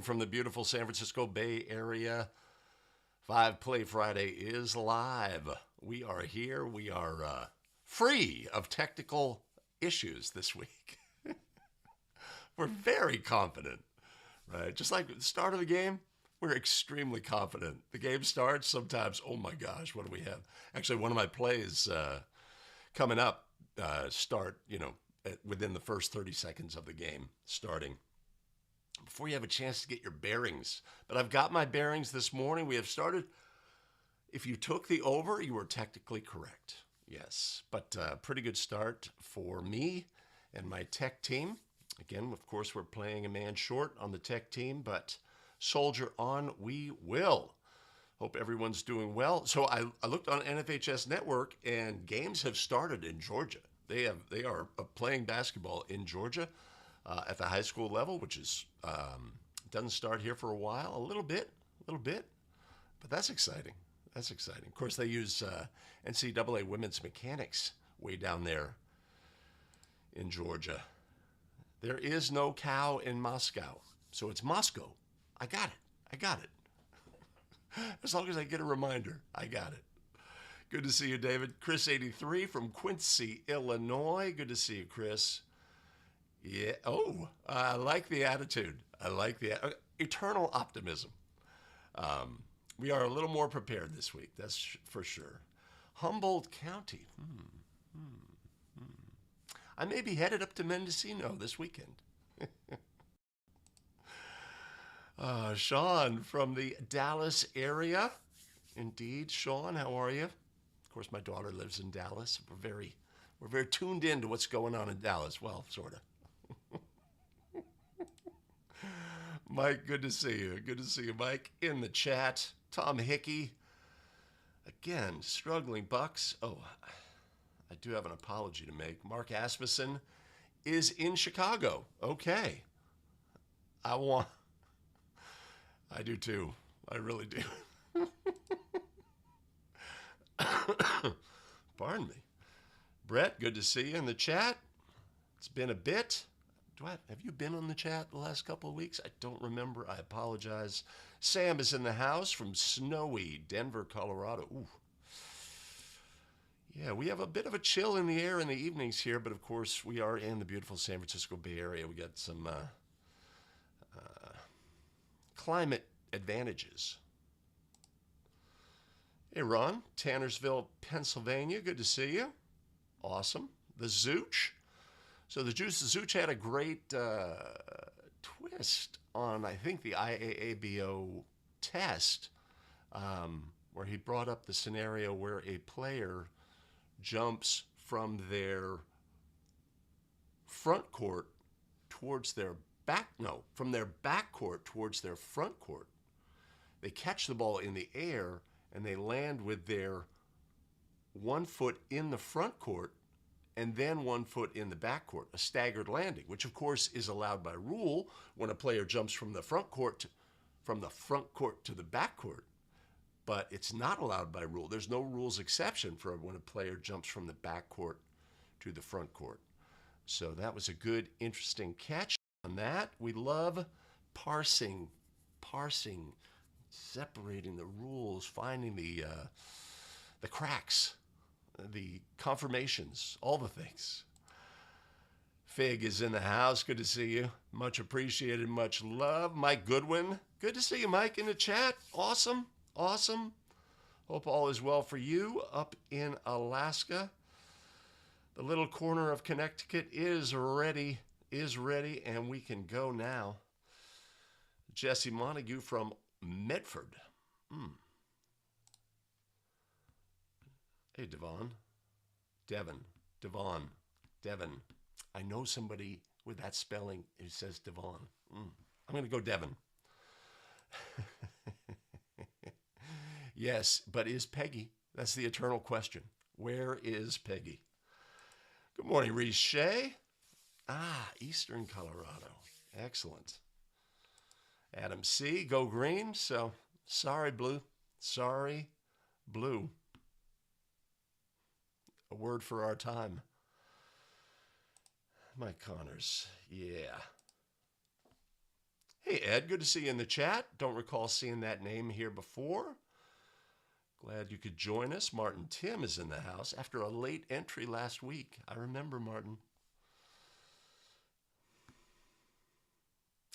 morning from the beautiful San Francisco Bay Area. 5 Play Friday is live. We are here. We are free of technical issues this week. We're very confident, right? Just like the start of the game, we're extremely confident. The game starts sometimes, oh my gosh, what do we have? Actually, one of my plays coming up start, within the first 30 seconds of the game starting, before you have a chance to get your bearings. But I've got my bearings this morning. We have started. If you took the over, you were technically correct. Yes, but pretty good start for me and my tech team. Again, of course, we're playing a man short on the tech team, but soldier on we will. Hope everyone's doing well. So I looked on NFHS Network, and games have started in Georgia. They are playing basketball in Georgia at the high school level, which is doesn't start here for a while, a little bit, but that's exciting. That's exciting. Of course, they use NCAA women's mechanics way down there in Georgia. There is no cow in Moscow, so it's Moscow. I got it. As long as I get a reminder, I got it. Good to see you, David. Chris 83 from Quincy, Illinois. Good to see you, Chris. Yeah. Oh, I like the attitude. I like the eternal optimism. We are a little more prepared this week. That's for sure. Humboldt County. I may be headed up to Mendocino this weekend. Sean from the Dallas area. Indeed, Sean, how are you? Of course, my daughter lives in Dallas. We're very tuned in to what's going on in Dallas. Well, sort of. Mike, good to see you. Good to see you, Mike. In the chat, Tom Hickey. Again, struggling Bucks. Oh, I do have an apology to make. Mark Asmussen is in Chicago. Okay. I do too. I really do. Pardon me. Brett, good to see you in the chat. It's been a bit. Have you been on the chat the last couple of weeks? I don't remember. I apologize. Sam is in the house from snowy Denver, Colorado. Ooh. Yeah, we have a bit of a chill in the air in the evenings here, but of course we are in the beautiful San Francisco Bay Area. We got some climate advantages. Hey, Ron, Tannersville, Pennsylvania. Good to see you. Awesome. The Zooch. So the Zooch had a great twist on, I think, the IAABO test, where he brought up the scenario where a player jumps from their front court towards their from their back court towards their front court. They catch the ball in the air and they land with their 1 foot in the front court and then 1 foot in the back court, a staggered landing, which of course is allowed by rule when a player jumps from the front court to the back court. But it's not allowed by rule. There's no rules exception for when a player jumps from the back court to the front court. So that was a good, interesting catch on that. We love parsing, separating the rules, finding the cracks, the confirmations, all the things. Fig is in the house. Good to see you. Much appreciated, much love. Mike Goodwin. Good to see you, Mike, in the chat. Awesome. Hope all is well for you up in Alaska. The little corner of Connecticut is ready, and we can go now. Jesse Montague from Medford. Hey, Devon. I know somebody with that spelling who says Devon. I'm going to go Devon. Yes, but is Peggy? That's the eternal question. Where is Peggy? Good morning, Reese Shea. Eastern Colorado. Excellent. Adam C., go green. So, sorry, Blue. A word for our time. Mike Connors. Yeah. Hey, Ed, good to see you in the chat. Don't recall seeing that name here before. Glad you could join us. Martin Tim is in the house after a late entry last week. I remember Martin.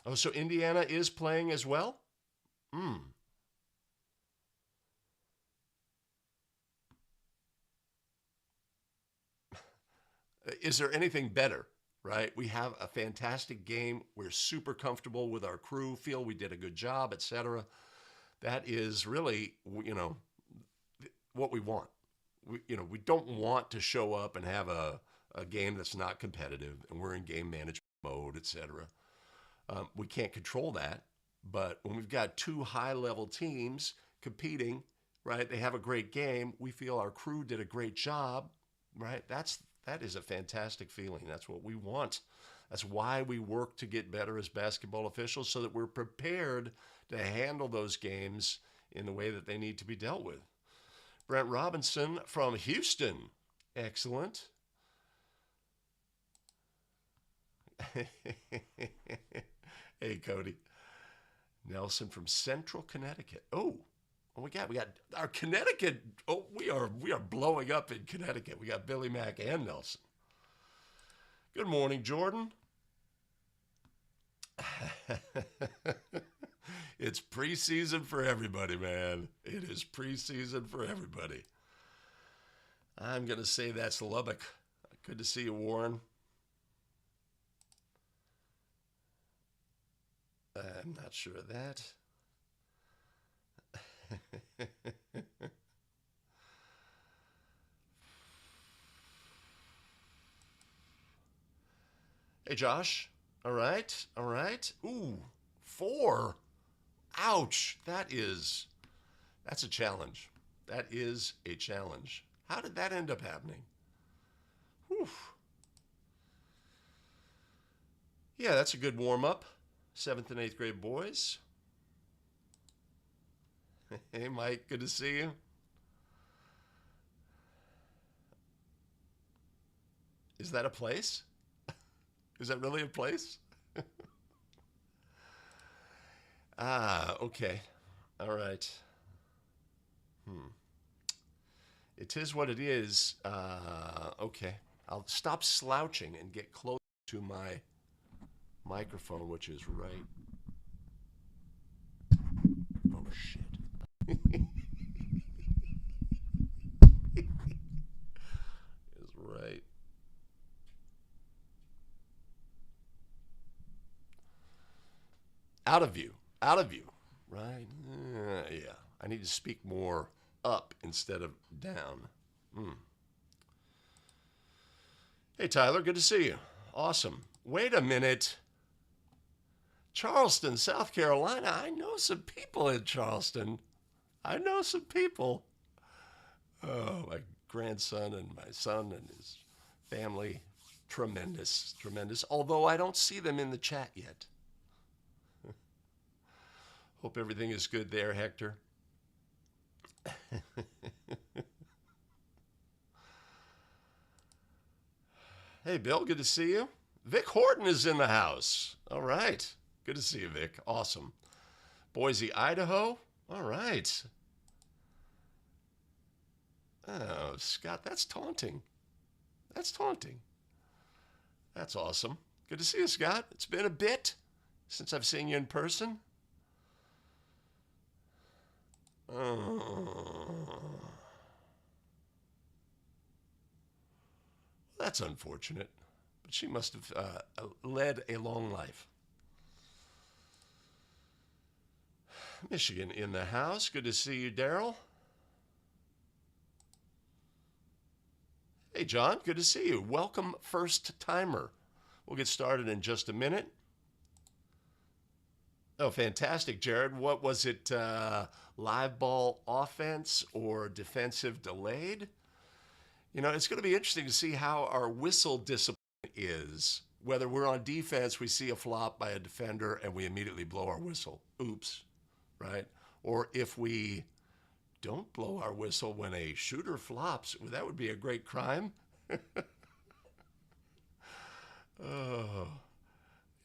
Oh, so Indiana is playing as well? Is there anything better, right? We have a fantastic game. We're super comfortable with our crew, feel we did a good job, etc. That is really, what we want. We don't want to show up and have a game that's not competitive and we're in game management mode, etc. We can't control that, but when we've got two high-level teams competing, right? They have a great game. We feel our crew did a great job, right? That is a fantastic feeling. That's what we want. That's why we work to get better as basketball officials, so that we're prepared to handle those games in the way that they need to be dealt with. Brent Robinson from Houston. Excellent. Hey, Cody. Nelson from Central Connecticut. Oh, we got our Connecticut. Oh, we are blowing up in Connecticut. We got Billy Mack and Nelson. Good morning, Jordan. It's preseason for everybody, man. It is preseason for everybody. I'm going to say that's Lubbock. Good to see you, Warren. I'm not sure of that. Hey, Josh. All right. Ooh, 4. Ouch. That's a challenge. That is a challenge. How did that end up happening? Whew. Yeah, that's a good warm-up. 7th and 8th grade boys. Hey, Mike, good to see you. Is that a place? Is that really a place? Okay. All right. It is what it is. Okay. I'll stop slouching and get close to my microphone, which is right. Oh, shit. Is right. Out of view, right? Yeah. I need to speak more up instead of down. Hey, Tyler, good to see you. Awesome. Wait a minute. Charleston, South Carolina. I know some people in Charleston. I know some people. Oh, my grandson and my son and his family. Tremendous. Although I don't see them in the chat yet. Hope everything is good there, Hector. Hey, Bill, good to see you. Vic Horton is in the house. All right. Good to see you, Vic. Awesome. Boise, Idaho. All right. Oh, Scott, that's taunting. That's awesome. Good to see you, Scott. It's been a bit since I've seen you in person. That's unfortunate, but she must have led a long life. Michigan in the house. Good to see you, Daryl. Hey, John. Good to see you. Welcome, first timer. We'll get started in just a minute. Oh, fantastic, Jared. What was it? Live ball offense or defensive delayed? It's going to be interesting to see how our whistle discipline is. Whether we're on defense, we see a flop by a defender and we immediately blow our whistle. Oops, right? Or if we don't blow our whistle when a shooter flops, that would be a great crime. Oh,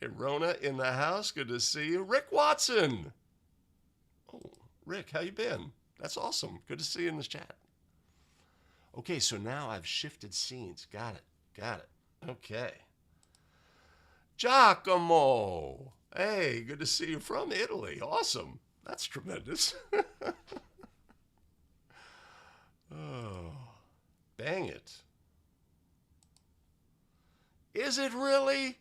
Hey, Rona in the house. Good to see you. Rick Watson. Oh, Rick, how you been? That's awesome. Good to see you in the chat. Okay, so now I've shifted scenes. Got it. Okay. Giacomo. Hey, good to see you from Italy. Awesome. That's tremendous. Oh, bang it. Is it really?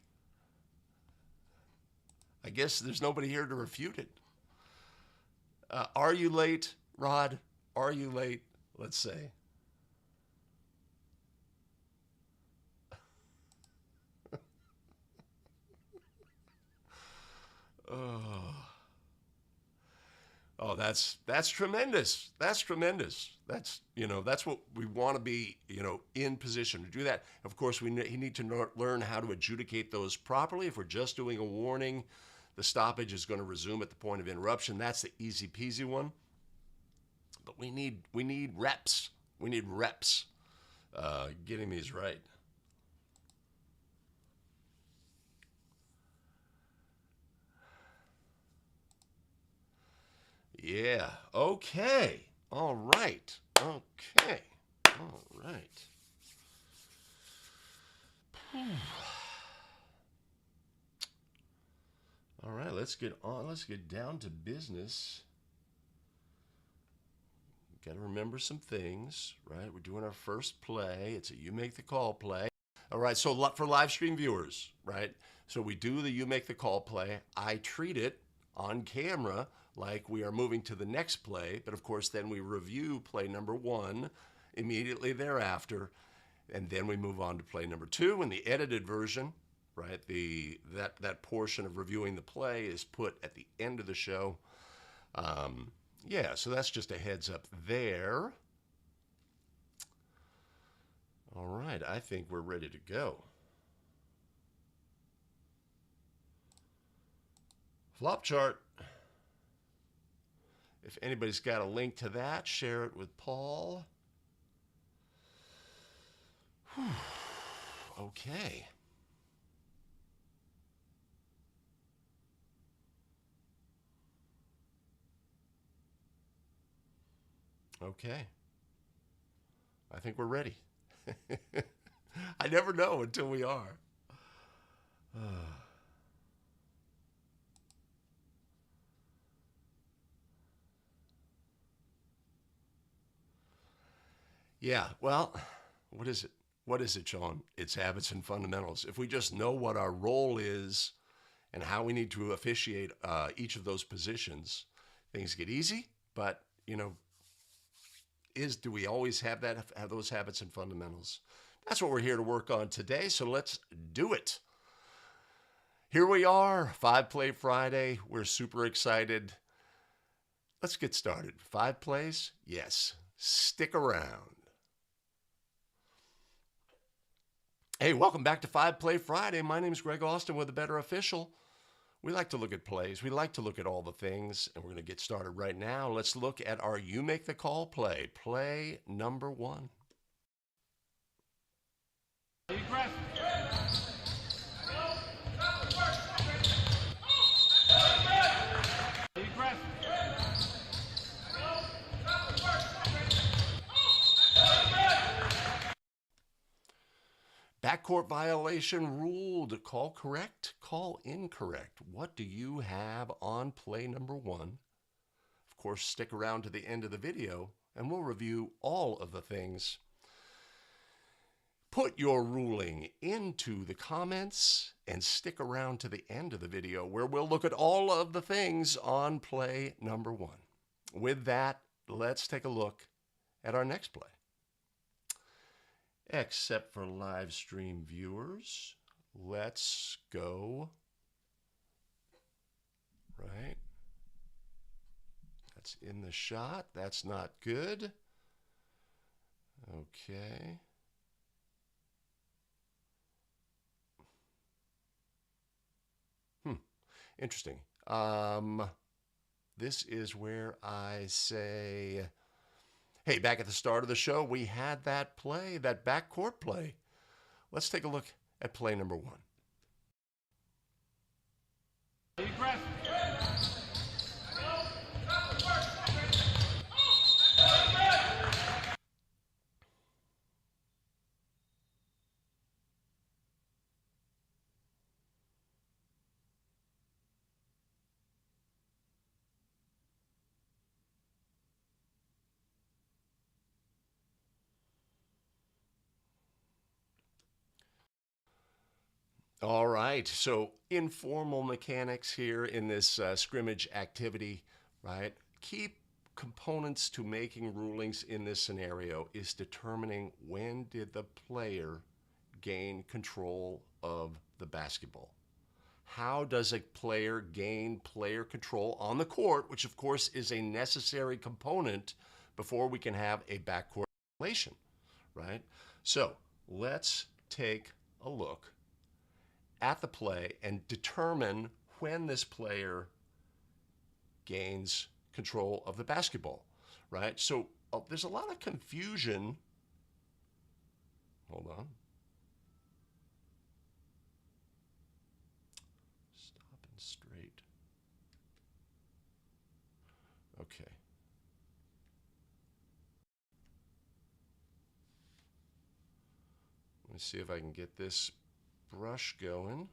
I guess there's nobody here to refute it. Are you late, Rod? Are you late? Let's say. Oh, that's tremendous. That's tremendous. That's that's what we want to be in position to do that. Of course, we need to learn how to adjudicate those properly. If we're just doing a warning, the stoppage is going to resume at the point of interruption. That's the easy peasy one. But we need reps. We need reps getting these right. Yeah. Okay. All right. Okay. All right. All right. Let's get on. Let's get down to business. Got to remember some things, right? We're doing our first play. It's a You Make the Call play. All right. So for live stream viewers, right? So we do the You Make the Call play. I treat it on camera like we are moving to the next play, but of course then we review play number 1 immediately thereafter, and then we move on to play number 2 in the edited version, right? That portion of reviewing the play is put at the end of the show. Yeah, so that's just a heads up there. All right, I think we're ready to go. Flop chart. If anybody's got a link to that, share it with Paul. Whew. Okay. Okay. I think we're ready. I never know until we are. Yeah, well, what is it? What is it, Sean? It's habits and fundamentals. If we just know what our role is and how we need to officiate each of those positions, things get easy. But, do we always have those habits and fundamentals? That's what we're here to work on today, so let's do it. Here we are, 5-Play Friday. We're super excited. Let's get started. 5 plays? Yes. Stick around. Hey, welcome back to 5-Play Friday. My name is Greg Austin with The Better Official. We like to look at plays. We like to look at all the things, and we're going to get started right now. Let's look at our You Make the Call play. Play number 1. Backcourt violation ruled. Call correct, call incorrect. What do you have on play number 1? Of course, stick around to the end of the video and we'll review all of the things. Put your ruling into the comments and stick around to the end of the video where we'll look at all of the things on play number 1. With that, let's take a look at our next play. Except for live stream viewers, let's go. Right. That's in the shot. That's not good. Okay. Interesting. This is where I say, hey, back at the start of the show, we had that play, that backcourt play. Let's take a look at play number 1. All right. So informal mechanics here in this scrimmage activity, right? Key components to making rulings in this scenario is determining when did the player gain control of the basketball. How does a player gain player control on the court, which of course is a necessary component before we can have a backcourt relation, right? So let's take a look at the play and determine when this player gains control of the basketball, right? So there's a lot of confusion. Hold on. Stop and straight. Okay. Let me see if I can get this brush going.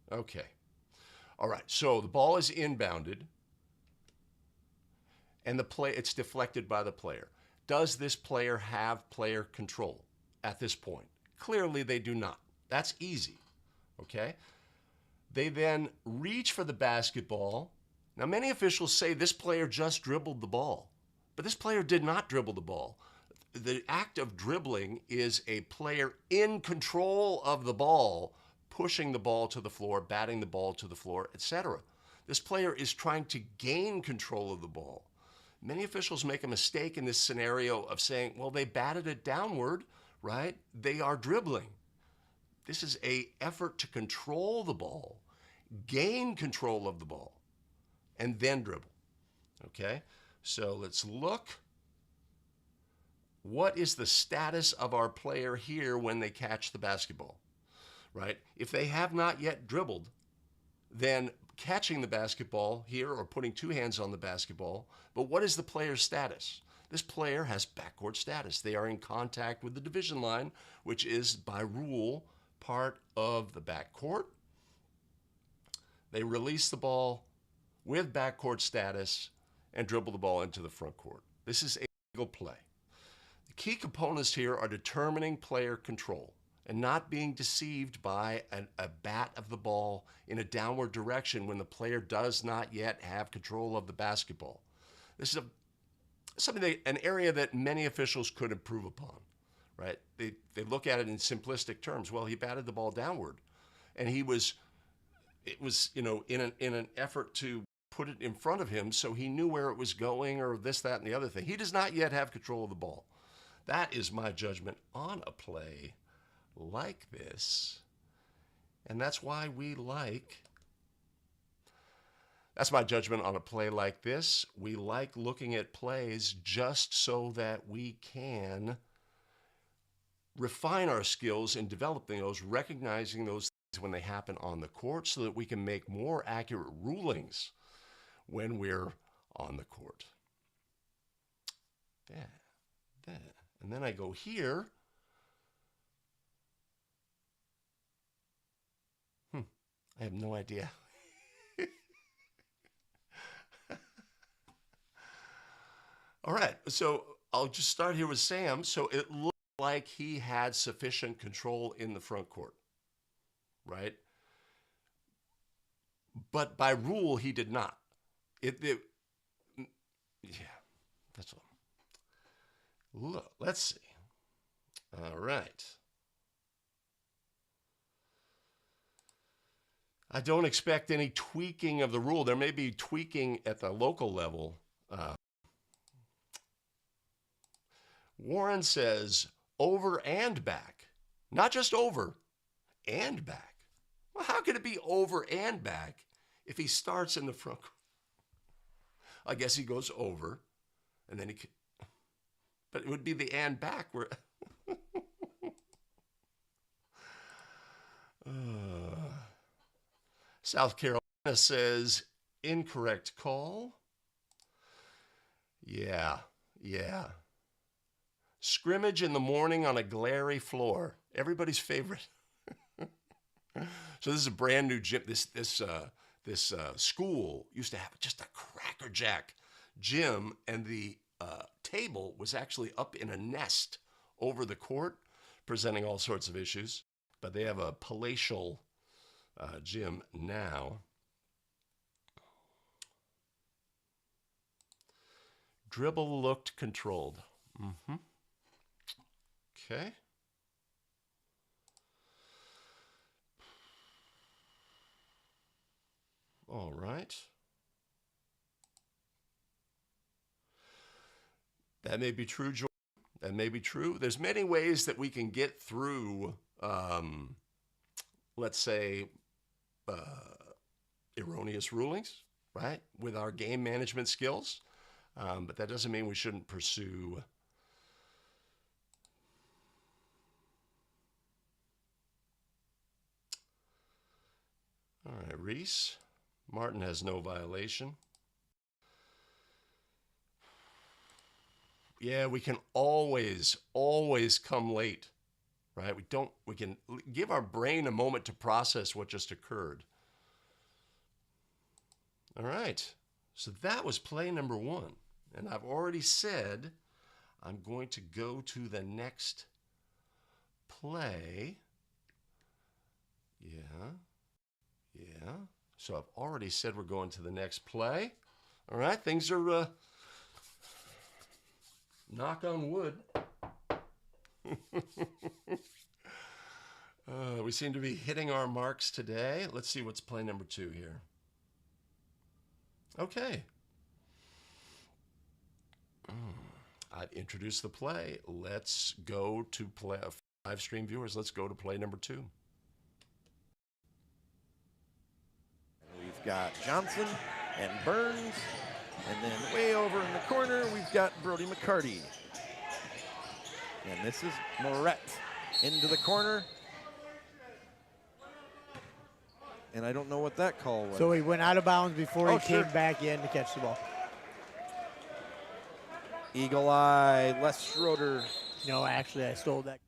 Okay. All right. So the ball is inbounded and it's deflected by the player. Does this player have player control at this point? Clearly they do not. That's easy. Okay? They then reach for the basketball. Now many officials say this player just dribbled the ball, but this player did not dribble the ball. The act of dribbling is a player in control of the ball, pushing the ball to the floor, batting the ball to the floor, etc. This player is trying to gain control of the ball. Many officials make a mistake in this scenario of saying, well, they batted it downward, right? They are dribbling. This is an effort to control the ball, gain control of the ball, and then dribble. Okay? So let's look. What is the status of our player here when they catch the basketball, right? If they have not yet dribbled, then catching the basketball here or putting two hands on the basketball, but what is the player's status? This player has backcourt status. They are in contact with the division line, which is by rule part of the backcourt. They release the ball with backcourt status and dribble the ball into the front court. This is a legal play. The key components here are determining player control and not being deceived by a bat of the ball in a downward direction when the player does not yet have control of the basketball. This is an area that many officials could improve upon, right? They look at it in simplistic terms. Well, he batted the ball downward, and it was in an effort to put it in front of him so he knew where it was going or this, that, and the other thing. He does not yet have control of the ball. That is my judgment on a play like this. And that's my judgment on a play like this. We like looking at plays just so that we can refine our skills in developing those, recognizing those things when they happen on the court so that we can make more accurate rulings when we're on the court. There. And then I go here. I have no idea. All right, so I'll just start here with Sam. So it looked like he had sufficient control in the front court, right? But by rule, he did not. Yeah, that's all. Look, let's see. All right. I don't expect any tweaking of the rule. There may be tweaking at the local level. Warren says over and back, not just over and back. Well, how could it be over and back if he starts in the front? I guess he goes over, and then but it would be the and back where. South Carolina says incorrect call. Yeah. Scrimmage in the morning on a glary floor. Everybody's favorite. So this is a brand new gym. This school used to have just a crackerjack gym, and the table was actually up in a nest over the court. presenting all sorts of issues. But they have a palatial gym now. Dribble looked controlled. Okay. All right. That may be true, Jordan. That may be true. There's many ways that we can get through, let's say, erroneous rulings, right, with our game management skills. But that doesn't mean we shouldn't pursue all right, Reese. Martin has no violation. Yeah, we can always come late, right? We can give our brain a moment to process what just occurred. All right, so that was play number 1. And I've already said I'm going to go to the next play. Yeah. So I've already said we're going to the next play. All right, things are, knock on wood. We seem to be hitting our marks today. Let's see what's play number 2 here. Okay. I've introduced the play. Let's go to play. Live stream viewers, let's go to play number 2. We've got Johnson and Burns, and then way over in the corner, we've got Brody McCarty. And this is Moret into the corner. And I don't know what that call was. So he went out of bounds before he came back in to catch the ball. Eagle eye, Les Schroeder. No, actually, I stole that.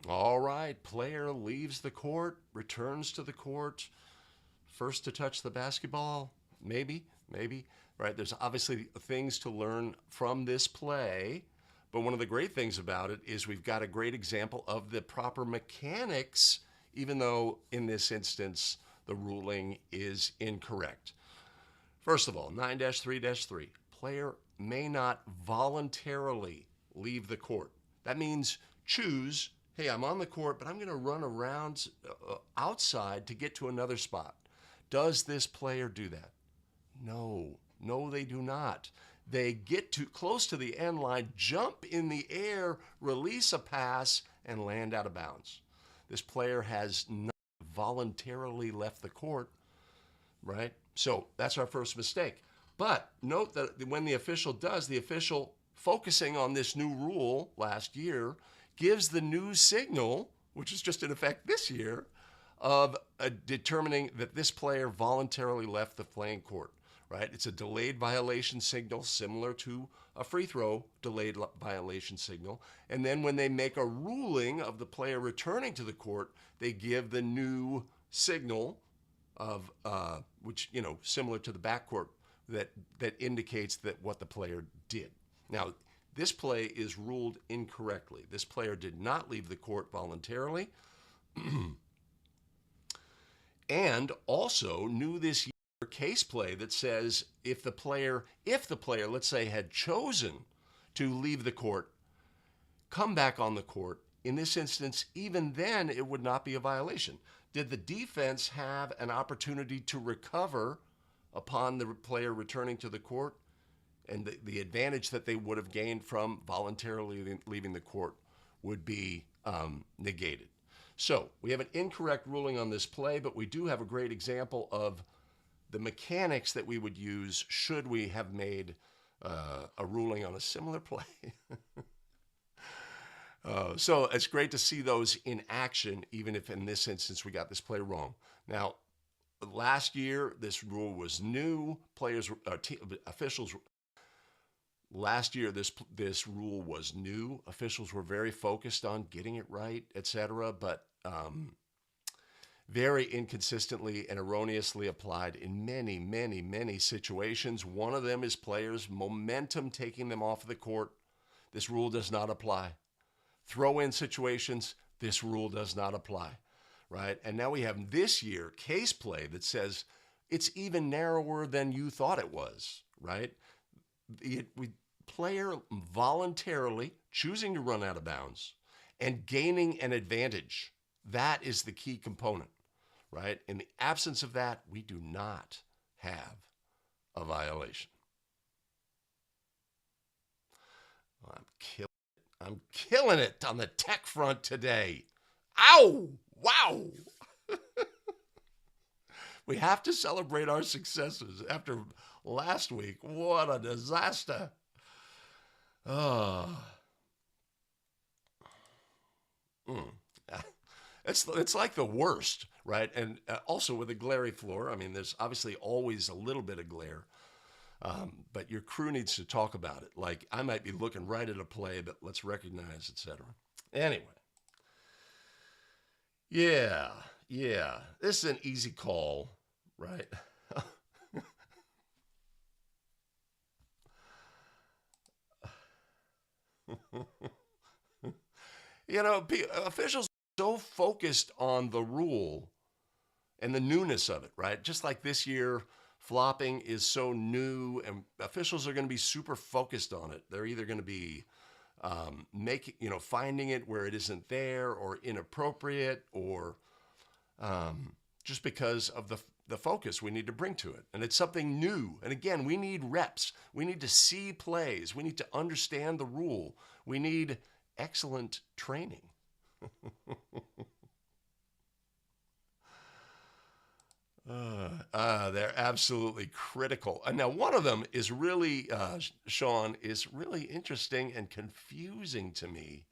All right, player leaves the court, returns to the court, first to touch the basketball, maybe, right? There's obviously things to learn from this play, but one of the great things about it is we've got a great example of the proper mechanics, even though in this instance the ruling is incorrect. First of all, 9-3-3, player may not voluntarily leave the court. That means choose, hey, I'm on the court, but I'm going to run around outside to get to another spot. Does this player do that? No, they do not. They get too close to the end line, jump in the air, release a pass, and land out of bounds. This player has not voluntarily left the court, right? So that's our first mistake. But note that when the official does, the official focusing on this new rule last year gives the new signal, which is just in effect this year, of determining that this player voluntarily left the playing court, right? It's a delayed violation signal similar to a free throw delayed violation signal. And then when they make a ruling of the player returning to the court, they give the new signal of, which, similar to the backcourt, that indicates that what the player did. Now, this play is ruled incorrectly. This player did not leave the court voluntarily. And also knew this year case play that says if the player, let's say, had chosen to leave the court, come back on the court, in this instance, even then it would not be a violation. Did the defense have an opportunity to recover upon the player returning to the court? And the advantage that they would have gained from voluntarily leaving the court would be negated. So we have an incorrect ruling on this play, but we do have a great example of the mechanics that we would use should we have made a ruling on a similar play. So it's great to see those in action, even if in this instance we got this play wrong. Now, last year, this rule was new. Officials. Last year, this rule was new. Officials were very focused on getting it right, etc. But very inconsistently and erroneously applied in many, many, many situations. One of them is players' momentum taking them off of the court. This rule does not apply. Throw-in situations, this rule does not apply, right? And now we have this year case play that says it's even narrower than you thought it was, right? Player voluntarily choosing to run out of bounds and gaining an advantage. That is the key component, right? In the absence of that, we do not have a violation. I'm killing it on the tech front today. Ow! Wow! We have to celebrate our successes after last week. What a disaster. It's like the worst, right? And also with a glary floor, I mean, there's obviously always a little bit of glare, but your crew needs to talk about it. Like, I might be looking right at a play, but let's recognize, etc. Anyway. Yeah. This is an easy call, right? Officials are so focused on the rule and the newness of it, right? Just like this year, flopping is so new, and officials are going to be super focused on it. They're either going to be finding it where it isn't there, or inappropriate, or just because of the focus we need to bring to it. And it's something new. And again, we need reps. We need to see plays. We need to understand the rule. We need excellent training. They're absolutely critical. And now one of them is really, Sean, is really interesting and confusing to me.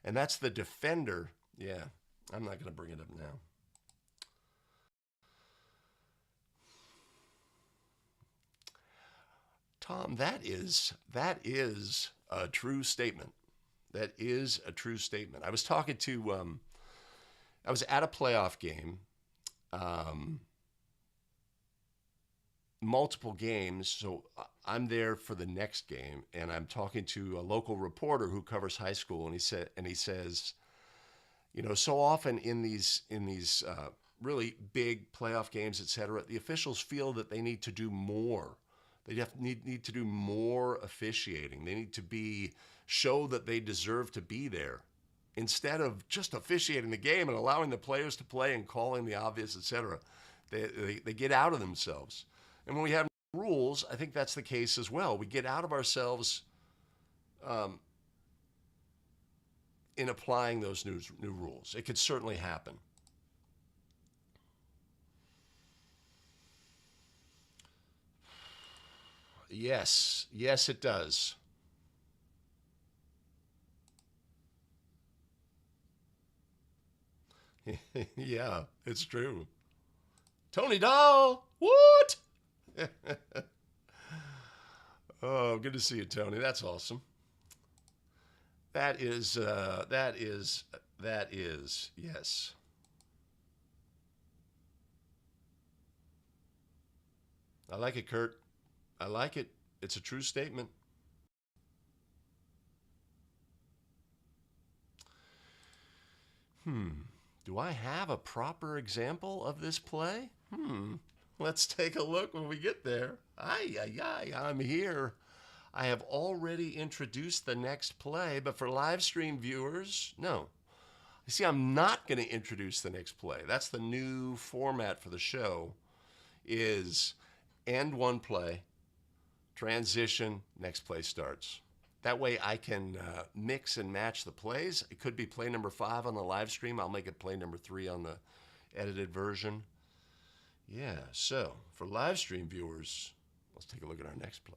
And that's the defender. Yeah, I'm not going to bring it up now. Tom, that is a true statement. That is a true statement. I was talking to, I was at a playoff game, multiple games. So I'm there for the next game, and I'm talking to a local reporter who covers high school, and he says, so often in these really big playoff games, et cetera, the officials feel that they need to do more. They need to do more officiating. They need to show that they deserve to be there, instead of just officiating the game and allowing the players to play and calling the obvious, etc. They get out of themselves. And when we have rules, I think that's the case as well. We get out of ourselves in applying those new rules. It could certainly happen. Yes, it does. Yeah, it's true. Tony Dahl, what? Oh, good to see you, Tony. That's awesome. That is, yes. I like it, Kurt. I like it. It's a true statement. Do I have a proper example of this play? Let's take a look when we get there. I'm here. I have already introduced the next play, but for live stream viewers, no. You see, I'm not going to introduce the next play. That's the new format for the show, is end one play, transition, next play starts. That way I can mix and match the plays. It could be play number 5 on the live stream. I'll make it play number 3 on the edited version. Yeah, so for live stream viewers, let's take a look at our next play.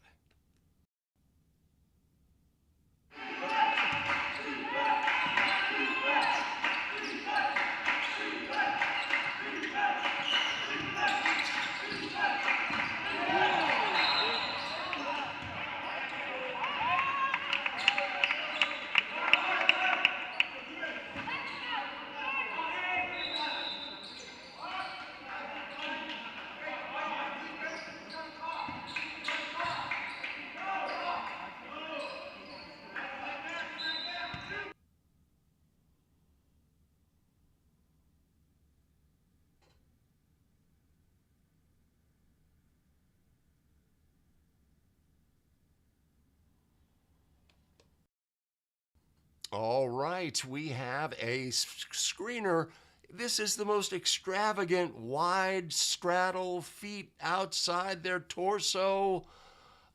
All right, we have a screener. This is the most extravagant, wide straddle, feet outside their torso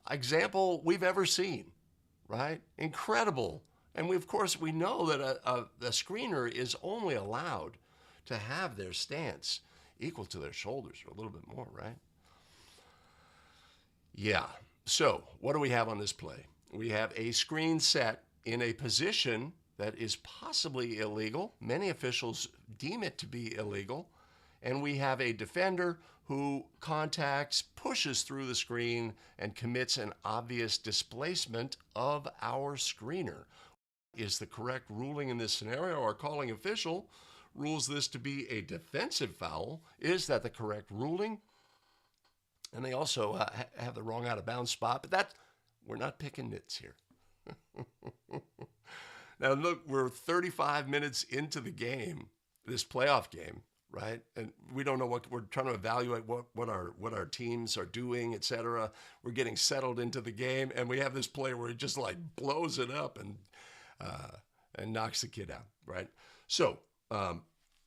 example we've ever seen, right? Incredible. And of course, we know that a screener is only allowed to have their stance equal to their shoulders or a little bit more, right? Yeah. So what do we have on this play? We have a screen set in a position that is possibly illegal. Many officials deem it to be illegal. And we have a defender who contacts, pushes through the screen, and commits an obvious displacement of our screener. Is the correct ruling in this scenario? Our calling official rules this to be a defensive foul. Is that the correct ruling? And they also have the wrong out of bounds spot, but we're not picking nits here. Now look, we're 35 minutes into the game, this playoff game, right? And we don't know what we're trying to evaluate what our teams are doing, etc. We're getting settled into the game, and we have this play where it just like blows it up and knocks the kid out, right? So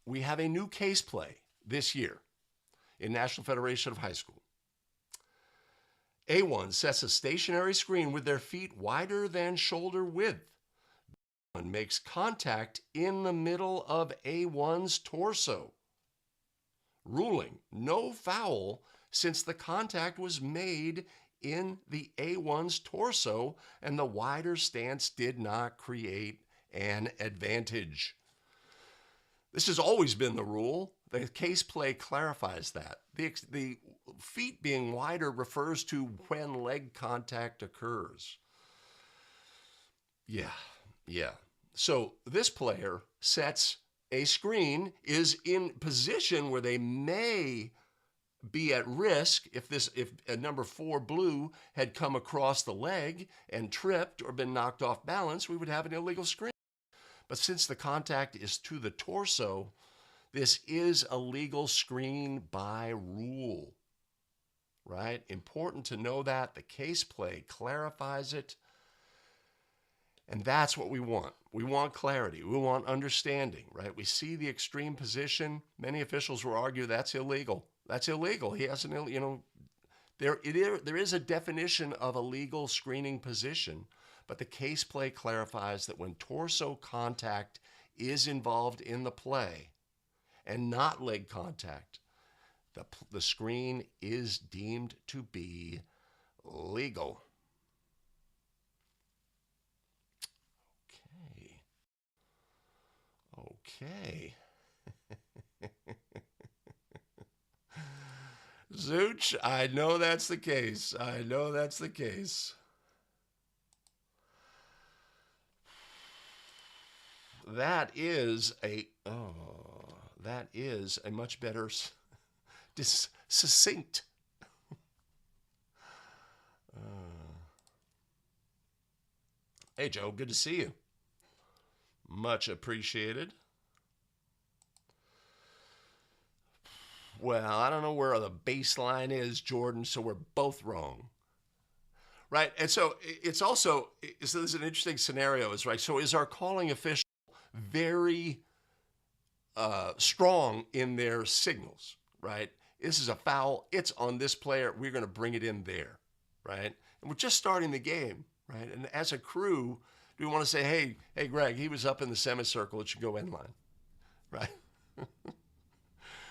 we have a new case play this year in National Federation of High School. A1 sets a stationary screen with their feet wider than shoulder width. B1 makes contact in the middle of A1's torso. Ruling, no foul since the contact was made in the A1's torso and the wider stance did not create an advantage. This has always been the rule. The case play clarifies that. The feet being wider refers to when leg contact occurs. Yeah. So this player sets a screen, is in position where they may be at risk if a number 4 blue had come across the leg and tripped or been knocked off balance, we would have an illegal screen. But since the contact is to the torso, this is a legal screen by rule, right? Important to know that. The case play clarifies it. And that's what we want. We want clarity. We want understanding, right? We see the extreme position. Many officials will argue that's illegal. That's illegal. He has there is a definition of a legal screening position, but the case play clarifies that when torso contact is involved in the play and not leg contact, the screen is deemed to be legal. Okay. Zooch, I know that's the case. That is a much better succinct. Hey, Joe, good to see you. Much appreciated. Well, I don't know where the baseline is, Jordan, so we're both wrong. Right? And so it's also, so this is an interesting scenario, is right. So is our calling official very strong in their signals, right? This is a foul. It's on this player. We're going to bring it in there, right? And we're just starting the game, right? And as a crew, do we want to say, hey, Greg, he was up in the semicircle. It should go end line, right?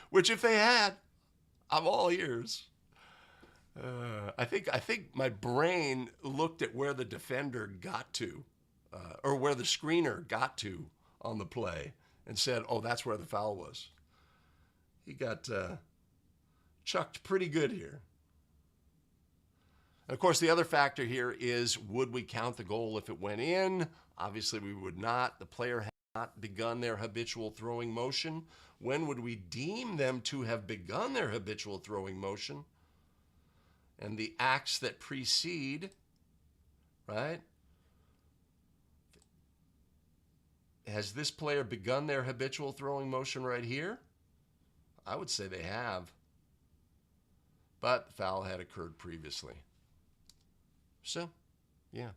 Which if they had, I'm all ears. I think my brain looked at where the defender got to, or where the screener got to on the play and said, oh, that's where the foul was. He got chucked pretty good here. And of course, the other factor here is, would we count the goal if it went in? Obviously, we would not. The player had not begun their habitual throwing motion. When would we deem them to have begun their habitual throwing motion? And the acts that precede, right? Has this player begun their habitual throwing motion right here? I would say they have. But the foul had occurred previously. So, yeah.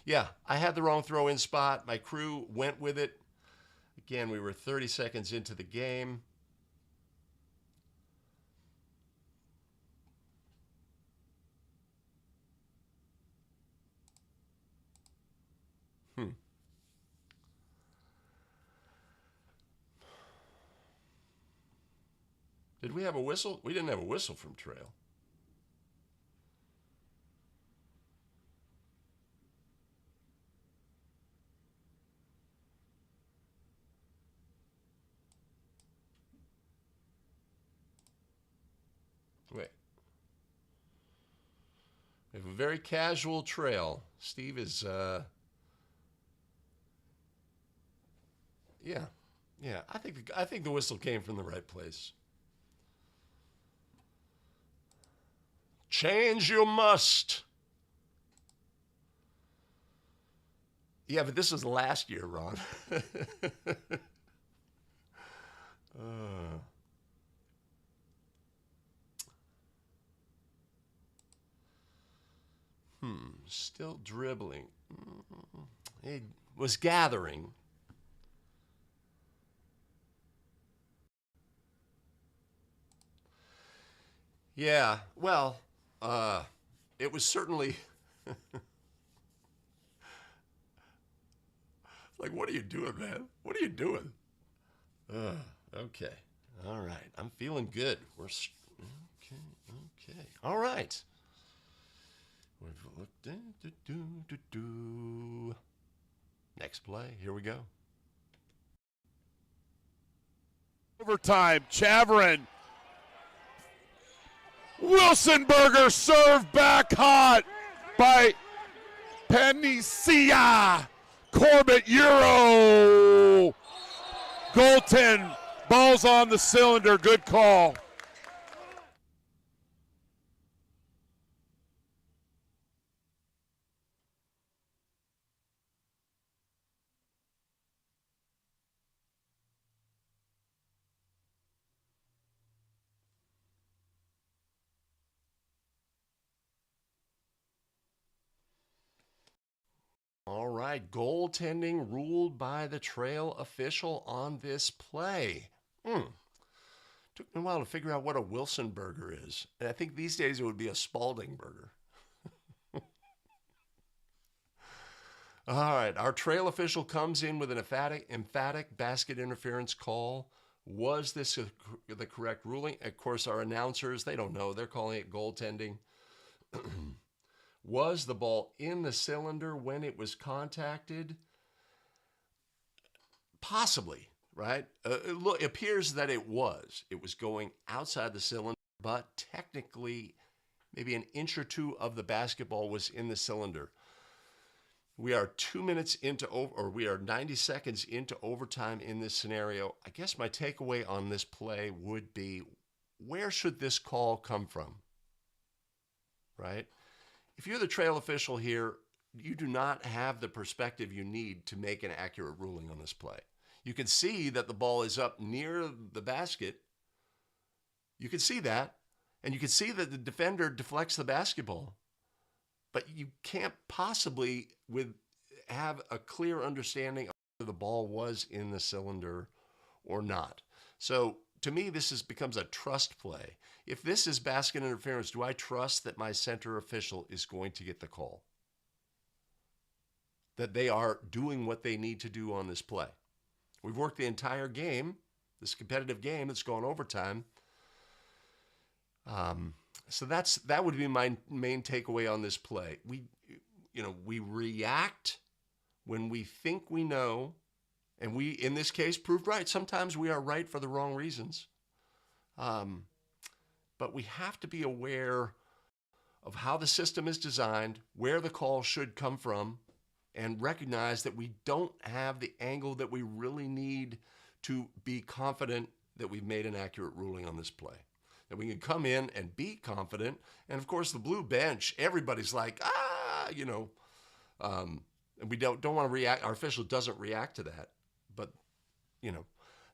Yeah, I had the wrong throw-in spot. My crew went with it. Again, we were 30 seconds into the game. Did we have a whistle? We didn't have a whistle from Trail. Wait. We have a very casual Trail. Steve is, yeah. I think the whistle came from the right place. Change you must. Yeah, but this was last year, Ron. Still dribbling. He was gathering. Yeah, well, it was certainly like, what are you doing, man? What are you doing? Okay. All right. I'm feeling good. We're okay. All right. We've looked Next play. Here we go. Overtime. Chavrin. Wilsonberger served back hot by Panisia. Corbett Euro. Goaltend. Ball's on the cylinder. Good call. All right, goaltending ruled by the Trail official on this play. Took me a while to figure out what a Wilsonberger is. And I think these days it would be a Spalding burger. All right, our Trail official comes in with an emphatic basket interference call. Was this the correct ruling? Of course, our announcers, they don't know. They're calling it goaltending. Was the ball in the cylinder when it was contacted? Possibly, right? It appears that it was. It was going outside the cylinder, but technically maybe an inch or two of the basketball was in the cylinder. We are 2 minutes into we are 90 seconds into overtime in this scenario. I guess my takeaway on this play would be, where should this call come from? Right? If you're the Trail official here, you do not have the perspective you need to make an accurate ruling on this play. You can see that the ball is up near the basket. You can see that. And you can see that the defender deflects the basketball. But you can't possibly have a clear understanding of whether the ball was in the cylinder or not. So to me, this becomes a trust play. If this is basket interference, do I trust that my center official is going to get the call? That they are doing what they need to do on this play? We've worked the entire game, this competitive game that's gone overtime. So that would be my main takeaway on this play. We react when we think we know, and we, in this case, proved right. Sometimes we are right for the wrong reasons. But we have to be aware of how the system is designed, where the call should come from, and recognize that we don't have the angle that we really need to be confident that we've made an accurate ruling on this play. That we can come in and be confident. And of course, the blue bench, everybody's like, and we don't want to react. Our official doesn't react to that. But,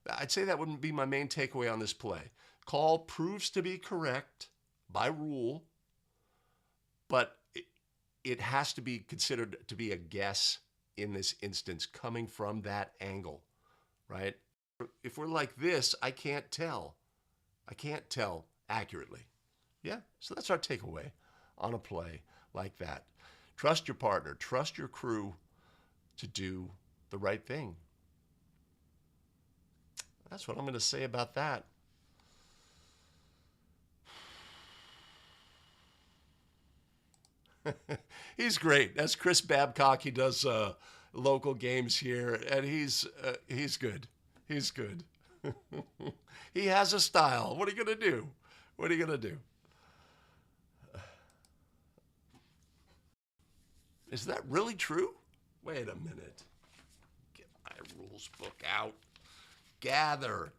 I'd say that wouldn't be my main takeaway on this play. Call proves to be correct by rule, but it has to be considered to be a guess in this instance coming from that angle, right? If we're like this, I can't tell. I can't tell accurately. Yeah, so that's our takeaway on a play like that. Trust your partner, trust your crew to do the right thing. That's what I'm going to say about that. He's great. That's Chris Babcock. He does local games here, and he's good. He's good. He has a style. What are you going to do? What are you going to do? Is that really true? Wait a minute. Get my rules book out. Gather.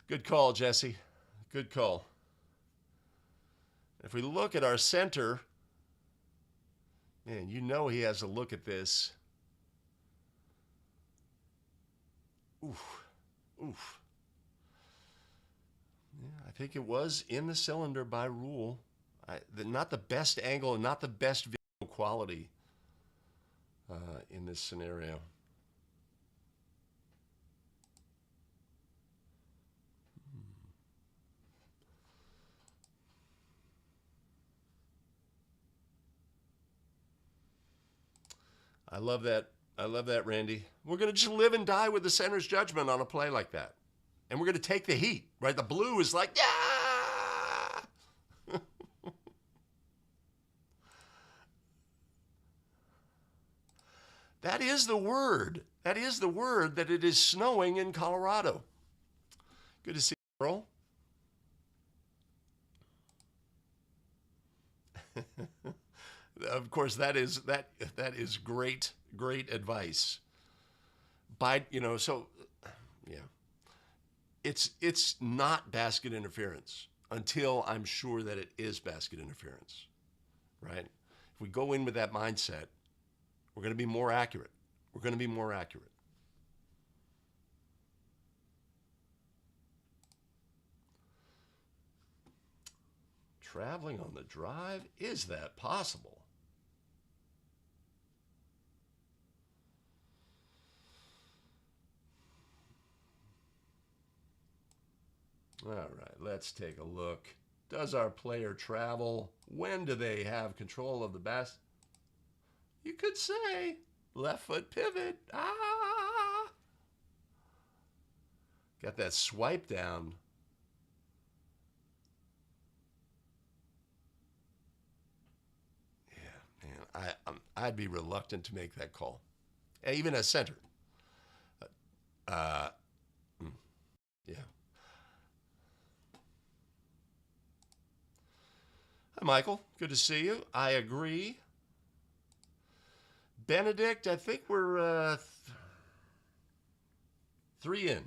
Good call, Jesse. Good call. If we look at our center, man, you know he has a look at this. Oof. Yeah, I think it was in the cylinder by rule. Not the best angle and not the best video quality in this scenario. I love that. I love that, Randy. We're going to just live and die with the center's judgment on a play like that. And we're going to take the heat, right? The blue is like, yeah! That is the word. That is the word that it is snowing in Colorado. Good to see you, Earl. Of course, that is great advice. It's not basket interference until I'm sure that it is basket interference, right? If we go in with that mindset, we're going to be more accurate. We're going to be more accurate. Traveling on the drive, is that possible? All right, let's take a look. Does our player travel? When do they have control of the basket? You could say left foot pivot. Got that swipe down. Yeah, man, I'd be reluctant to make that call, even as center. Yeah. Hi, Michael. Good to see you. I agree. Benedict, I think we're 3 in.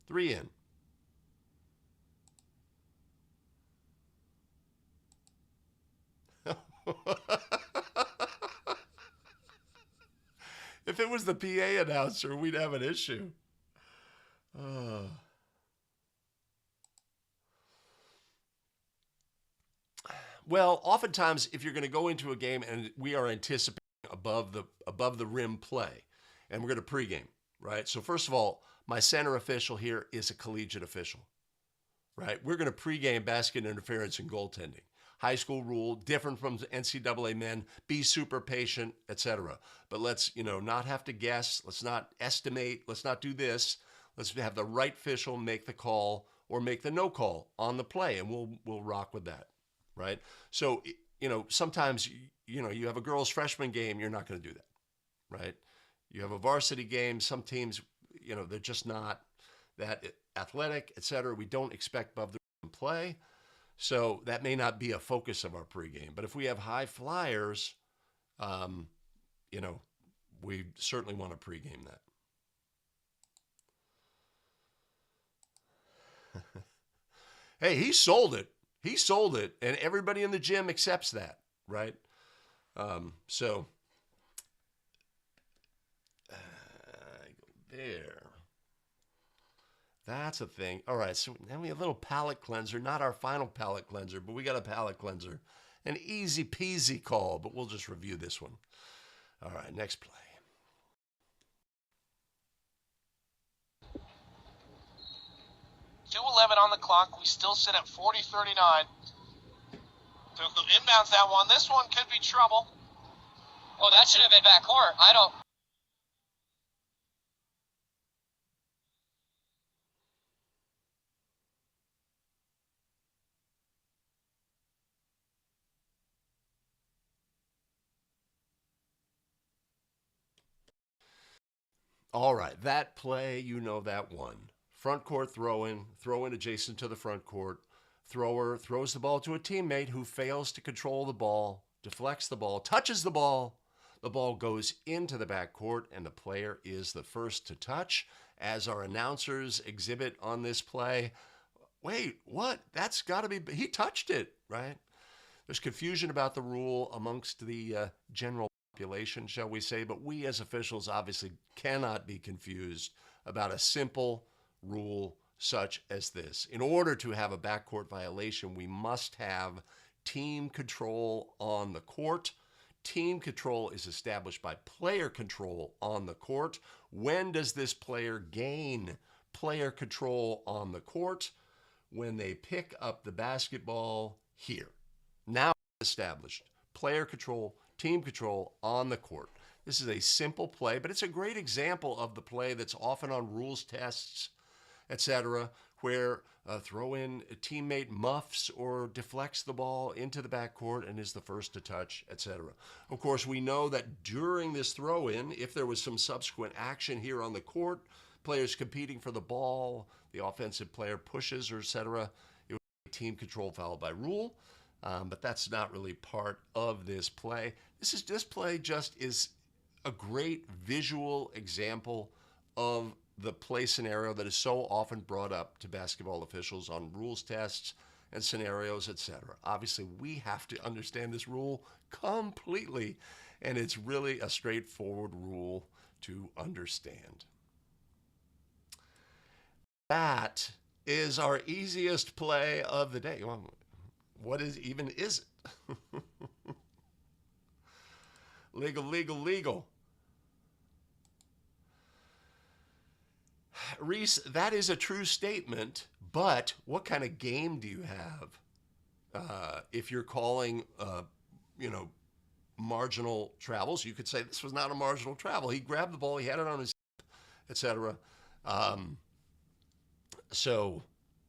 3 in. If it was the PA announcer, we'd have an issue. Well, oftentimes, if you're going to go into a game and we are anticipating above the rim play, and we're going to pregame, right? So first of all, my center official here is a collegiate official, right? We're going to pregame basket interference and goaltending. High school rule, different from NCAA men, be super patient, etc. But let's, not have to guess. Let's not estimate. Let's not do this. Let's have the right official make the call or make the no call on the play, and we'll rock with that, right? So, sometimes, you have a girls' freshman game, you're not going to do that, right? You have a varsity game, some teams, they're just not that athletic, etc. We don't expect above the rim play. So that may not be a focus of our pregame. But if we have high flyers, we certainly want to pregame that. Hey, he sold it. He sold it, and everybody in the gym accepts that, right? So I go there. That's a thing. All right, so now we have a little palate cleanser. Not our final palate cleanser, but we got a palate cleanser. An easy peasy call, but we'll just review this one. All right, next play. 2:11 on the clock. We still sit at 40-39. Tuchel inbounds that one. This one could be trouble. Oh, that should have been backcourt. I don't. All right, that play, you know that one. Front court throw in adjacent to the front court. Thrower throws the ball to a teammate who fails to control the ball, deflects the ball, touches the ball. The ball goes into the backcourt, and the player is the first to touch. As our announcers exhibit on this play, wait, what? That's got to be, he touched it, right? There's confusion about the rule amongst the general population, shall we say, but we as officials obviously cannot be confused about a simple rule such as this. In order to have a backcourt violation, we must have team control on the court. Team control is established by player control on the court. When does this player gain player control on the court? When they pick up the basketball here. Now established. Player control, team control on the court. This is a simple play, but it's a great example of the play that's often on rules tests, etc., where a throw-in teammate muffs or deflects the ball into the backcourt and is the first to touch, etc. Of course, we know that during this throw-in, if there was some subsequent action here on the court, players competing for the ball, the offensive player pushes, or etc., it would be team control fouled by rule. But that's not really part of this play. This play just is a great visual example of the play scenario that is so often brought up to basketball officials on rules tests and scenarios, etc. Obviously, we have to understand this rule completely, and it's really a straightforward rule to understand. That is our easiest play of the day. What is it? Legal. Reese, that is a true statement, but what kind of game do you have? If you're calling, marginal travels, you could say this was not a marginal travel. He grabbed the ball, he had it on his hip, etc. So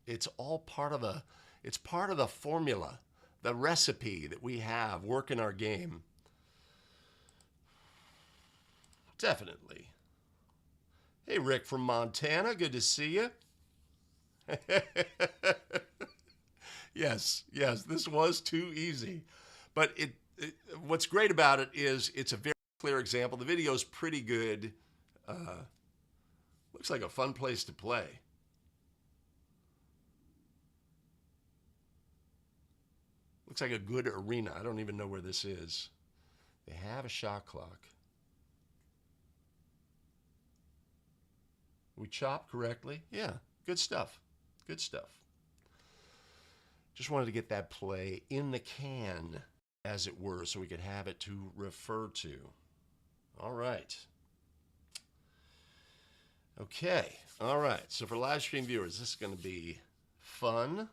it's all part of the formula, the recipe that we have working our game. Definitely. Hey, Rick from Montana, good to see you. Yes, this was too easy. But what's great about it is it's a very clear example. The video is pretty good. Looks like a fun place to play. Looks like a good arena. I don't even know where this is. They have a shot clock. We chopped correctly. Yeah, good stuff. Good stuff. Just wanted to get that play in the can, as it were, so we could have it to refer to. All right. Okay. All right. So for live stream viewers, this is going to be fun.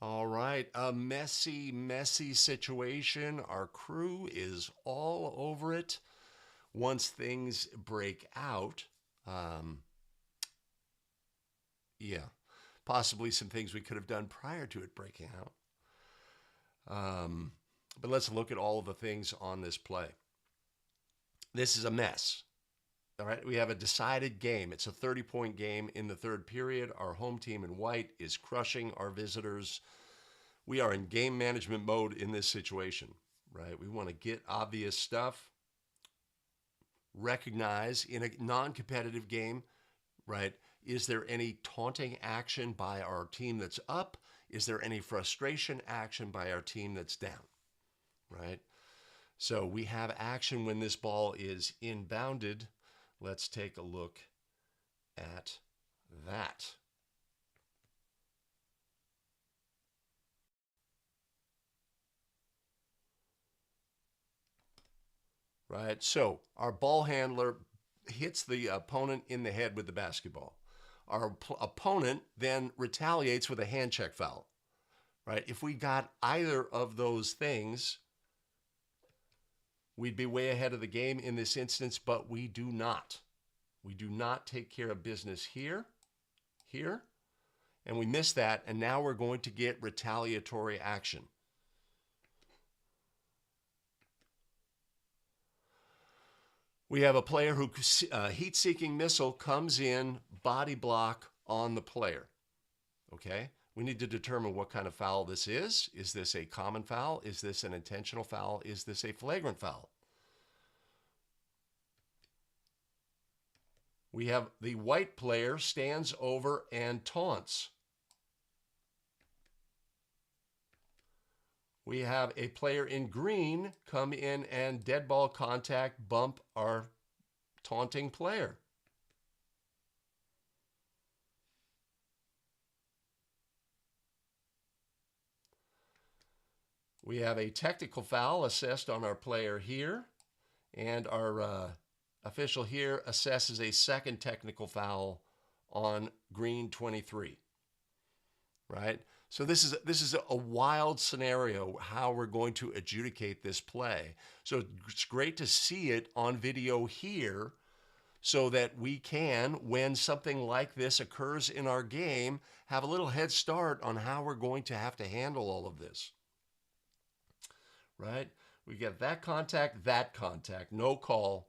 All right, a messy, messy situation. Our crew is all over it. Once things break out, yeah, possibly some things we could have done prior to it breaking out. But let's look at all of the things on this play. This is a mess. All right, we have a decided game. It's a 30-point game in the third period. Our home team in white is crushing our visitors. We are in game management mode in this situation, right? We want to get obvious stuff, recognize in a non-competitive game, right? Is there any taunting action by our team that's up? Is there any frustration action by our team that's down, right? So we have action when this ball is inbounded. Let's take a look at that. Right, so our ball handler hits the opponent in the head with the basketball. Our opponent then retaliates with a hand check foul, right? If we got either of those things, we'd be way ahead of the game in this instance, but we do not. We do not take care of business here, and we miss that, and now we're going to get retaliatory action. We have a player who, heat-seeking missile comes in, body block on the player, okay? We need to determine what kind of foul this is. Is this a common foul? Is this an intentional foul? Is this a flagrant foul? We have the white player stands over and taunts. We have a player in green come in and dead ball contact bump our taunting player. We have a technical foul assessed on our player here, and our official here assesses a second technical foul on green 23, right? So this is a wild scenario how we're going to adjudicate this play. So it's great to see it on video here so that we can, when something like this occurs in our game, have a little head start on how we're going to have to handle all of this, right? We get that contact, no call,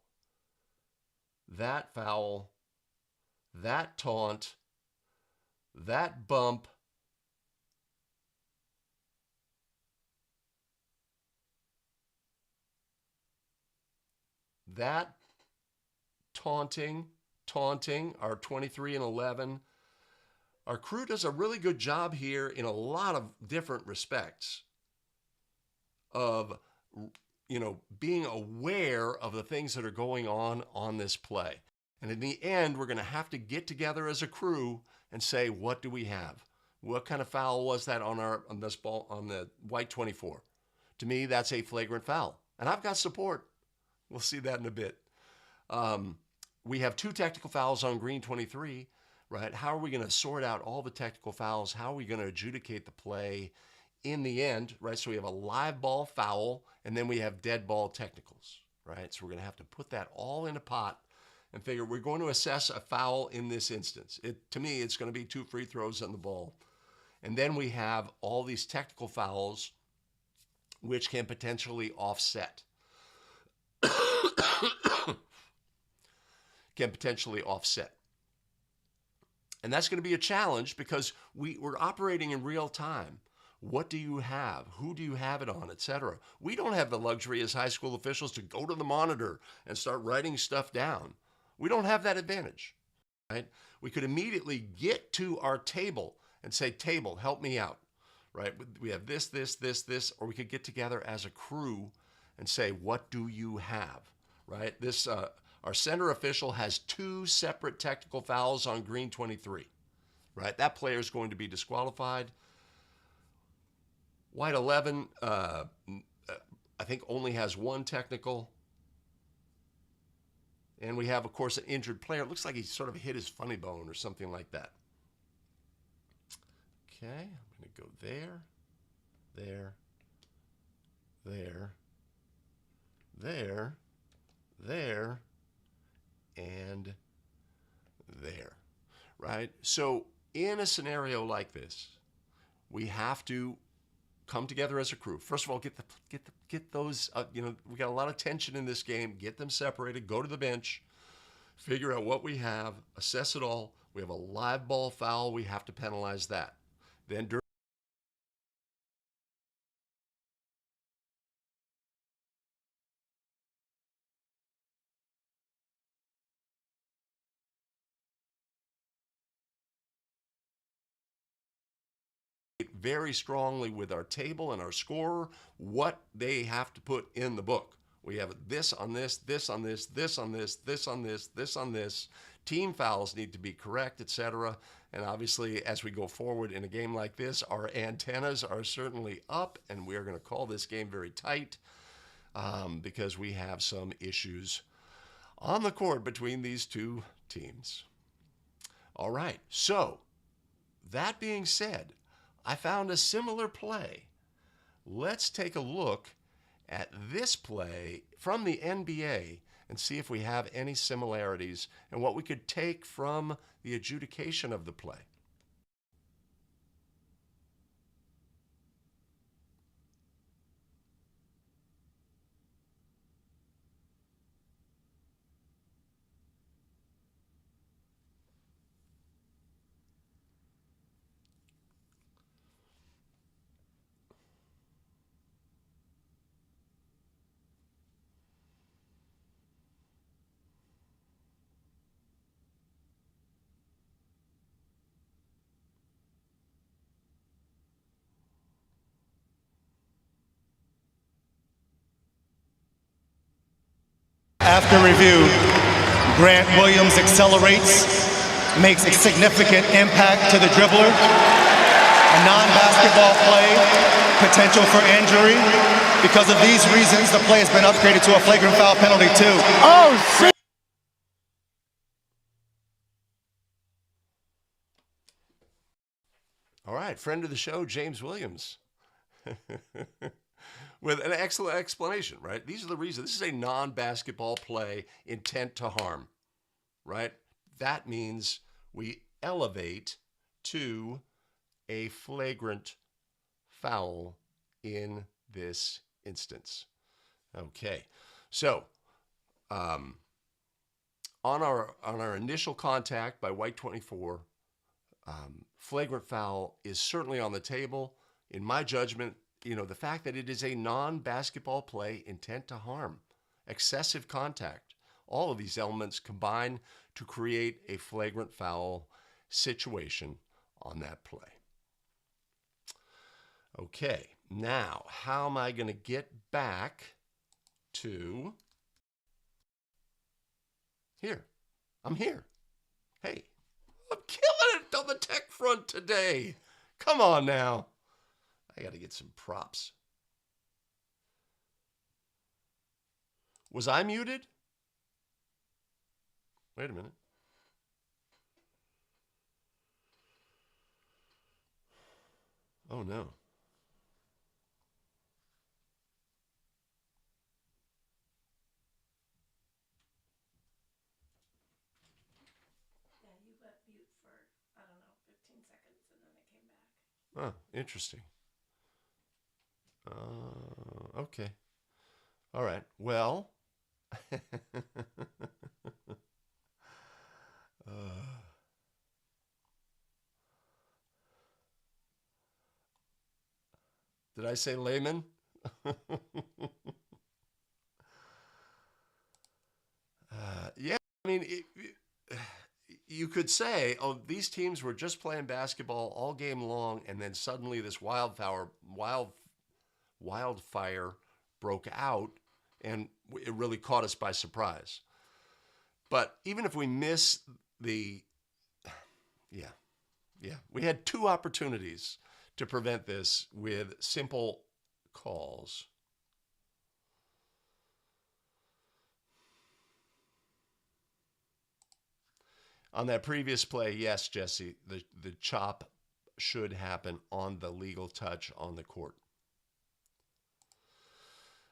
that foul, that taunt, that bump, that taunting, our 23 and 11. Our crew does a really good job here in a lot of different respects of, being aware of the things that are going on this play. And in the end, we're going to have to get together as a crew and say, what do we have? What kind of foul was that on this ball, on the white 24? To me, that's a flagrant foul. And I've got support. We'll see that in a bit. We have two technical fouls on green 23, right? How are we going to sort out all the technical fouls? How are we going to adjudicate the play in the end, right? So we have a live ball foul, and then we have dead ball technicals, right? So we're going to have to put that all in a pot and figure we're going to assess a foul in this instance. To me, it's going to be 2 free throws on the ball. And then we have all these technical fouls which can potentially offset. And that's going to be a challenge because we're operating in real time. What do you have? Who do you have it on, etc.? We don't have the luxury as high school officials to go to the monitor and start writing stuff down. We don't have that advantage, right? We could immediately get to our table and say, table, help me out, right? We have this, or we could get together as a crew and say, what do you have, right? Our center official has 2 separate technical fouls on green 23, right? That player is going to be disqualified. White 11, I think only has 1 technical. And we have, of course, an injured player. It looks like he sort of hit his funny bone or something like that. Okay, I'm going to go there, there, there, there, and there, right? So in a scenario like this, we have to come together as a crew. First of all, get those, we got a lot of tension in this game. Get them separated, go to the bench, figure out what we have, assess it all. We have a live ball foul. We have to penalize that. Then during very strongly with our table and our scorer what they have to put in the book. We have this on this, this on this, this on this, this on this, this on this. Team fouls need to be correct, etc. And obviously, as we go forward in a game like this, our antennas are certainly up, and we are going to call this game very tight because we have some issues on the court between these two teams. All right, so that being said, I found a similar play. Let's take a look at this play from the NBA and see if we have any similarities and what we could take from the adjudication of the play. After review, Grant Williams accelerates, makes a significant impact to the dribbler. A non-basketball play, potential for injury. Because of these reasons, the play has been upgraded to a flagrant foul penalty too. Oh, shit! All right, friend of the show, James Williams. With an excellent explanation, right? These are the reasons. This is a non-basketball play, intent to harm, right? That means we elevate to a flagrant foul in this instance. Okay, so on our initial contact by white 24, flagrant foul is certainly on the table. In my judgment, the fact that it is a non-basketball play, intent to harm, excessive contact, all of these elements combine to create a flagrant foul situation on that play. Okay, now how am I going to get back to here? I'm here. Hey, I'm killing it on the tech front today. Come on now. I got to get some props. Was I muted? Wait a minute. Oh, no. Yeah, you went mute for, I don't know, 15 seconds and then it came back. Oh, interesting. Okay. All right. Well, did I say layman? Yeah, I mean, you could say, oh, these teams were just playing basketball all game long, and then suddenly this wildfire broke out, and it really caught us by surprise. But even if we miss we had two opportunities to prevent this with simple calls. On that previous play, yes, Jesse, the chop should happen on the legal touch on the court.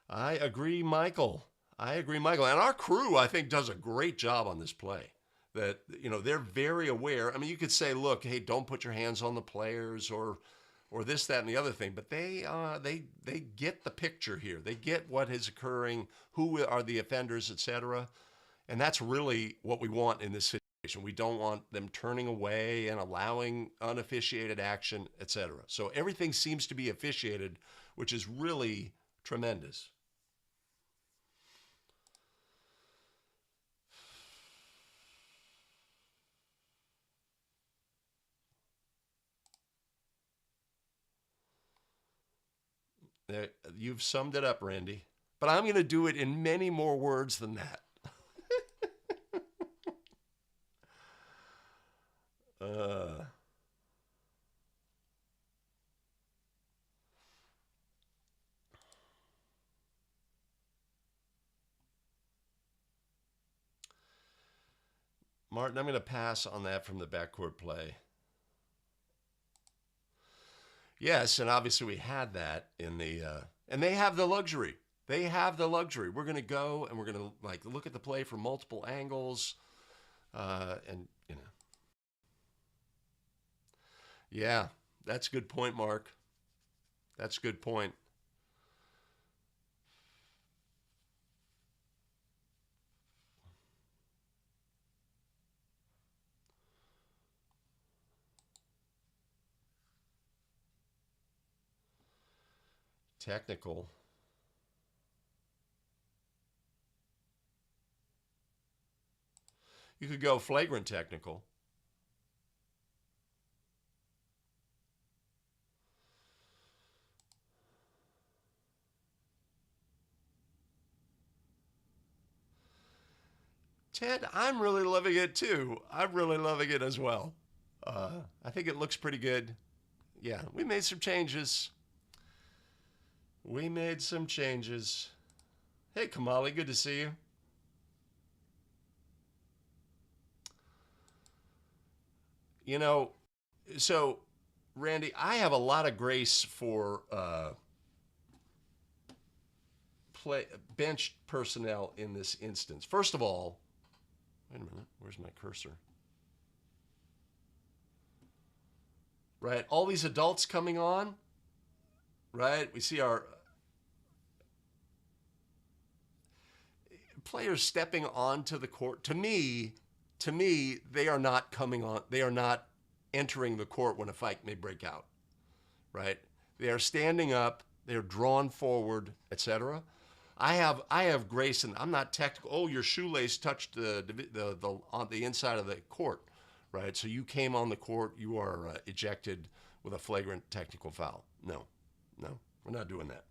I agree, Michael. And our crew, I think, does a great job on this play. That, they're very aware. I mean, you could say, look, hey, don't put your hands on the players or this, that, and the other thing. But they get the picture here. They get what is occurring, who are the offenders, etc. And that's really what we want in this situation. We don't want them turning away and allowing unofficiated action, etc. So everything seems to be officiated, which is really tremendous. You've summed it up, Randy. But I'm going to do it in many more words than that. Martin, I'm going to pass on that from the backcourt play. Yes, and obviously we had that in the, and they have the luxury. They have the luxury. We're going to go and we're going to look at the play from multiple angles, and yeah, that's a good point, Mark. That's a good point. Technical. You could go flagrant technical. Ted, I'm really loving it too. I'm really loving it as well. I think it looks pretty good. Yeah, we made some changes. Hey, Kamali, good to see you. So, Randy, I have a lot of grace for bench personnel in this instance. First of all, wait a minute, where's my cursor? Right, all these adults coming on, right? We see our players stepping onto the court. To me, they are not coming on. They are not entering the court when a fight may break out, right? They are standing up. They are drawn forward, etc. I have grace, and I'm not technical. Oh, your shoelace touched the on the inside of the court, right? So you came on the court. You are ejected with a flagrant technical foul. No, we're not doing that.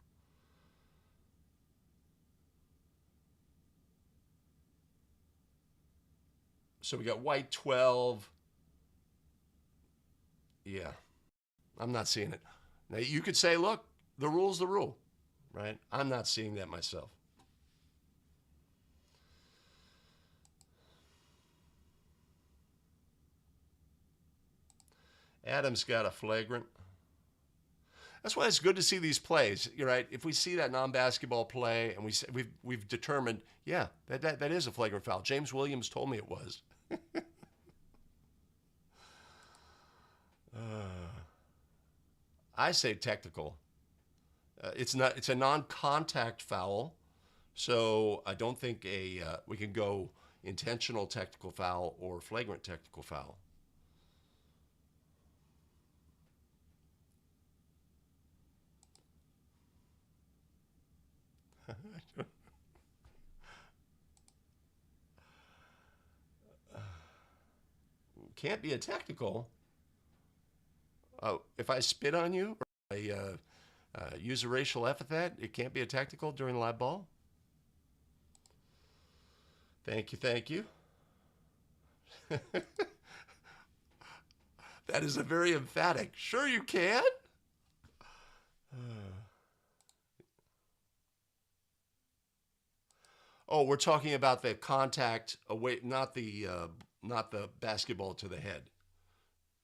So we got white 12. Yeah, I'm not seeing it. Now you could say, look, the rule's the rule, right? I'm not seeing that myself. Adams got a flagrant. That's why it's good to see these plays. You're right. If we see that non-basketball play and we've determined, yeah, that is a flagrant foul. James Williams told me it was. I say technical. It's a non-contact foul, so I don't think we can go intentional technical foul or flagrant technical foul. Can't be a technical. Oh, if I spit on you or I use a racial epithet, it can't be a technical during live ball? Thank you. That is a very emphatic. Sure you can. Oh, we're talking about the contact away, not the basketball to the head.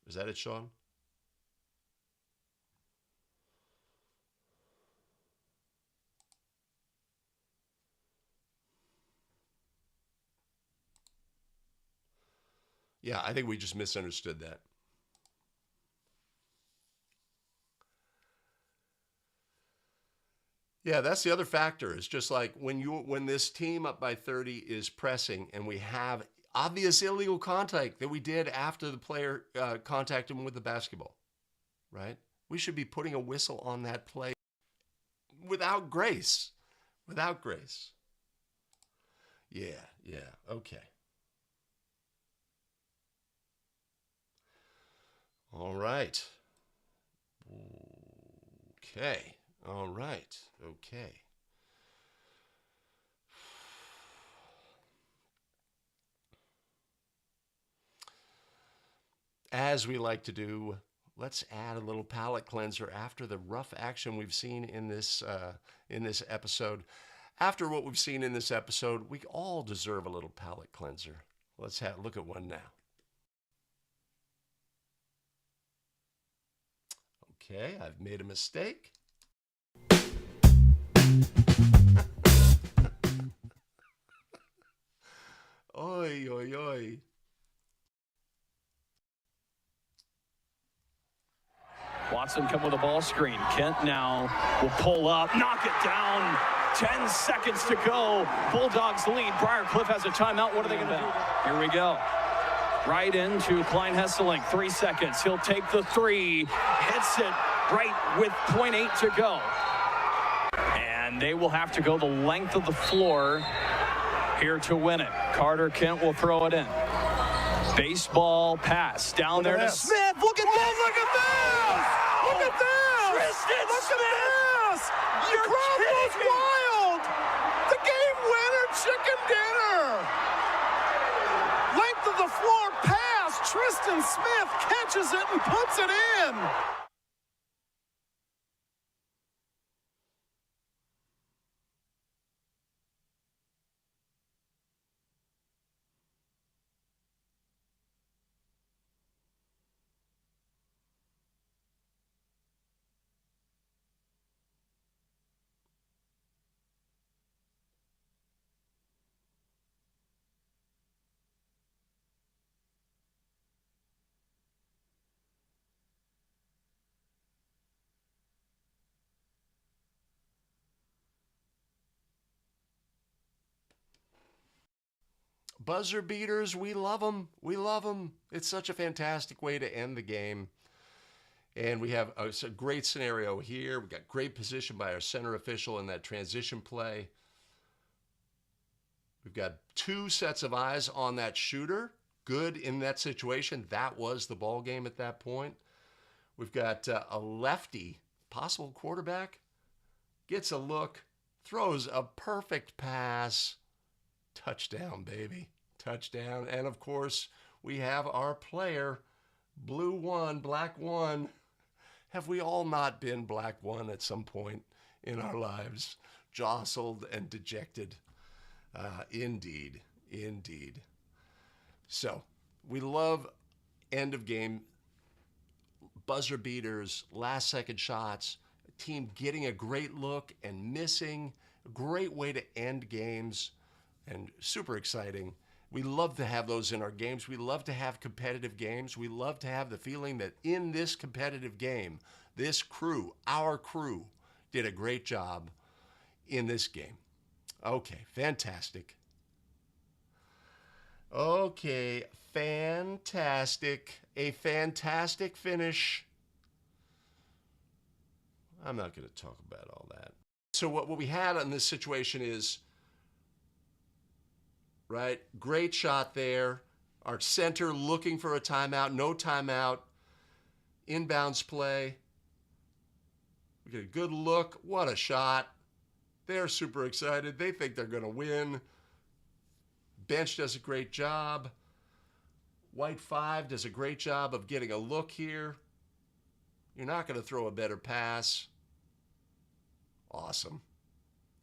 Is that it, Sean? Yeah, I think we just misunderstood that. Yeah, that's the other factor. It's just like when this team up by 30 is pressing and we have obvious illegal contact that we did after the player contacted him with the basketball, right? We should be putting a whistle on that play without grace. Without grace. Yeah, okay. All right. Okay. All right. Okay. As we like to do, let's add a little palate cleanser after the rough action we've seen in this episode. After what we've seen in this episode, we all deserve a little palate cleanser. Let's look at one now. Okay, I've made a mistake. Oi, oi, oi. Watson come with a ball screen. Kent now will pull up, knock it down. 10 seconds to go. Bulldogs lead. Briarcliff has a timeout. What are they going to do? Here we go. Right into Klein Hesseling. 3 seconds. He'll take the three. Hits it right with .8 to go. And they will have to go the length of the floor here to win it. Carter Kent will throw it in. Baseball pass down there to Smith. Look at this! Look at this! Look at this! Tristan Smith! The crowd goes wild! The game winner, chicken dinner! Length of the floor pass. Tristan Smith catches it and puts it in. Buzzer beaters, we love them. We love them. It's such a fantastic way to end the game. And we have a great scenario here. We got great position by our center official in that transition play. We've got 2 sets of eyes on that shooter. Good in that situation. That was the ball game at that point. We've got a lefty, possible quarterback, gets a look, throws a perfect pass. Touchdown, baby. Touchdown. And of course, we have our player, blue 1, black 1. Have we all not been black 1 at some point in our lives? Jostled and dejected. Indeed. Indeed. So, we love end of game buzzer beaters, last second shots, a team getting a great look and missing. A great way to end games. And super exciting. We love to have those in our games. We love to have competitive games. We love to have the feeling that in this competitive game, this crew, our crew, did a great job in this game. Okay, fantastic. Okay, fantastic. A fantastic finish. I'm not going to talk about all that. So what we had in this situation is, right? Great shot there. Our center looking for a timeout. No timeout. Inbounds play. We get a good look. What a shot. They're super excited. They think they're going to win. Bench does a great job. White 5 does a great job of getting a look here. You're not going to throw a better pass. Awesome.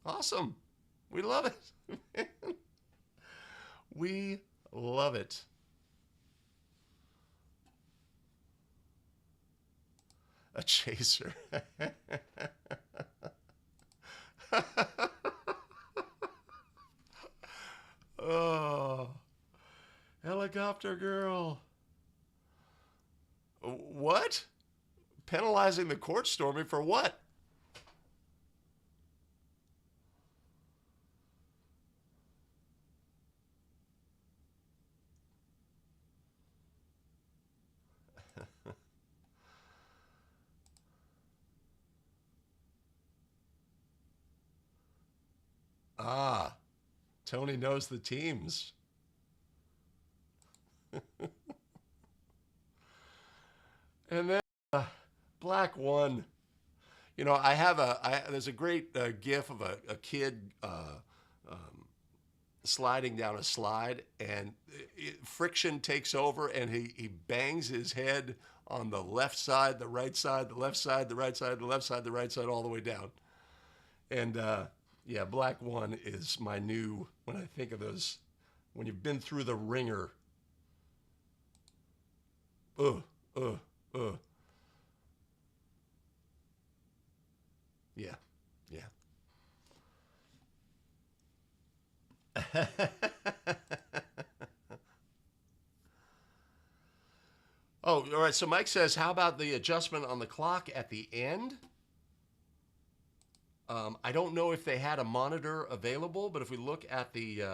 Awesome. We love it. We love it. A chaser. Oh, helicopter girl. What? Penalizing the court storming for what? Ah, Tony knows the teams. And then Black won. You know, there's a great gif of a kid sliding down a slide, and friction takes over, and he bangs his head on the left side, the right side, the left side, the right side, the left side, the right side, all the way down. And yeah, Black One is my new, when I think of those, when you've been through the ringer. Yeah, yeah. Oh, all right. So Mike says, how about the adjustment on the clock at the end? I don't know if they had a monitor available, but if we look at the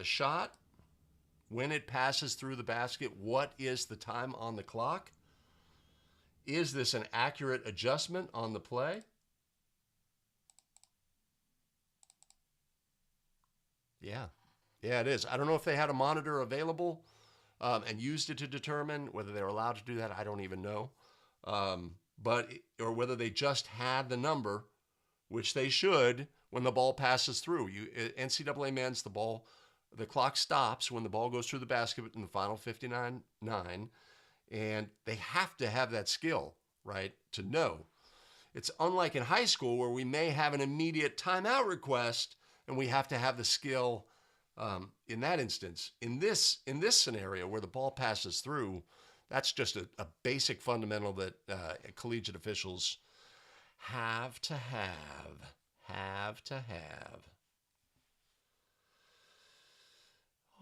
shot, when it passes through the basket, what is the time on the clock? Is this an accurate adjustment on the play? Yeah. Yeah, it is. I don't know if they had a monitor available and used it to determine whether they were allowed to do that. I don't even know. Or whether they just had the number, which they should, when the ball passes through. NCAA mans the clock stops when the ball goes through the basket in the final 59-9, and they have to have that skill, right, to know. It's unlike in high school where we may have an immediate timeout request, and we have to have the skill in that instance. In this scenario where the ball passes through, that's just a basic fundamental that collegiate officials have to have.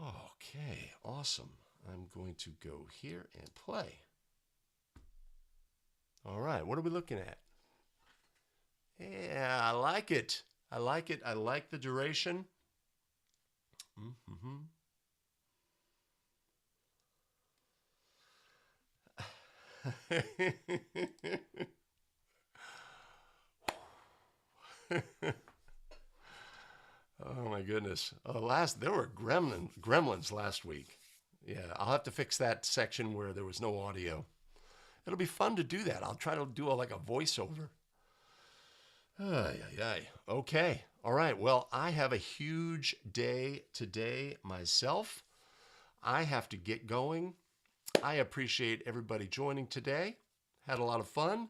Okay, awesome. I'm going to go here and play. All right, what are we looking at? Yeah, I like it. I like it. I like the duration. Mm-hmm. Oh my goodness. There were gremlins last week. Yeah, I'll have to fix that section where there was no audio. It'll be fun to do that. I'll try to do like a voiceover. Okay. All right. Well, I have a huge day today myself. I have to get going. I appreciate everybody joining today. Had a lot of fun.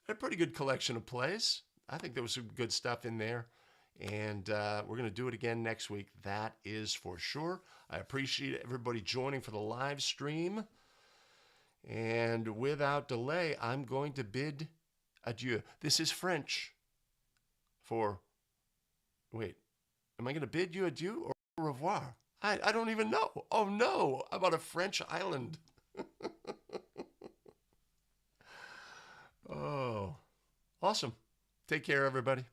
A pretty good collection of plays. I think there was some good stuff in there. And we're going to do it again next week. That is for sure. I appreciate everybody joining for the live stream. And without delay, I'm going to bid adieu. This is French for, wait, am I going to bid you adieu or au revoir? I don't even know. Oh no, I'm on a French island. Oh, awesome. Take care, everybody.